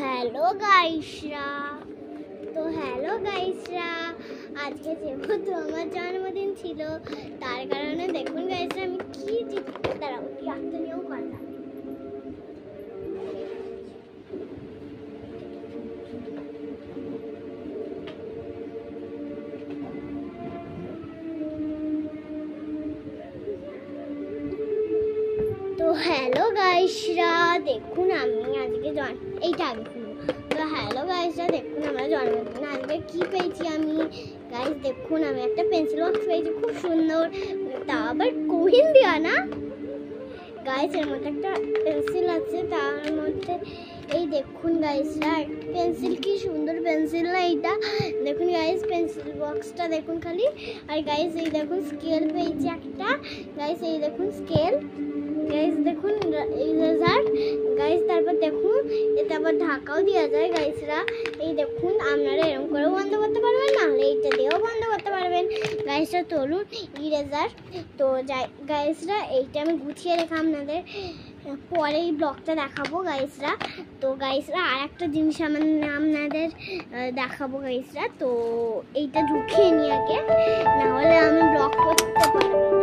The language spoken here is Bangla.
হ্যালো গাইসরা আজকে যেহেতু আমার জন্মদিন ছিল তার কারণে দেখুন গাইসরা আমি কি দাঁড়াও আত্মা নিয়েও করলাম। তো হ্যালো গাইসরা দেখুন আমি আজকে এইটা আগে তো হ্যালো গাইসরা দেখুন আমরা জন্মদিন আজকে কি পেয়েছি আমি গাইস দেখুন আমি একটা পেন্সিল বক্স পেয়েছি খুব সুন্দর, তা আবার কোহিন দেওয়া না গাইস। এর মধ্যে একটা পেন্সিল আছে, তার মধ্যে এই দেখুন গাইসরা পেন্সিল, কি সুন্দর পেন্সিল না এটা দেখুন গাইস। পেন্সিল বক্সটা দেখুন খালি। আর গাইস এই দেখুন স্কেল পেয়েছি একটা গাইস, এই দেখুন স্কেল গাইস, দেখুন ইরেজার গাইস। তারপর দেখুন এটা আবার ঢাকাও দেওয়া যায় গাইসরা। এই দেখুন আপনারা এরকম করেও বন্ধ করতে পারবেন, নাহলে এইটা দিয়েও বন্ধ করতে পারবেন গাইসরা। চলুন ইরেজার তো যাই গাইসরা, এইটা আমি গুছিয়ে রেখে আপনাদের পরে এই ব্লগটা দেখাবো গাইসরা। তো গাইসরা আর একটা জিনিস আপনাদের দেখাবো গাইসরা। তো এইটা ঢুকিয়ে নিয়ে আগে, নাহলে আমি ব্লগ করতে পারবো।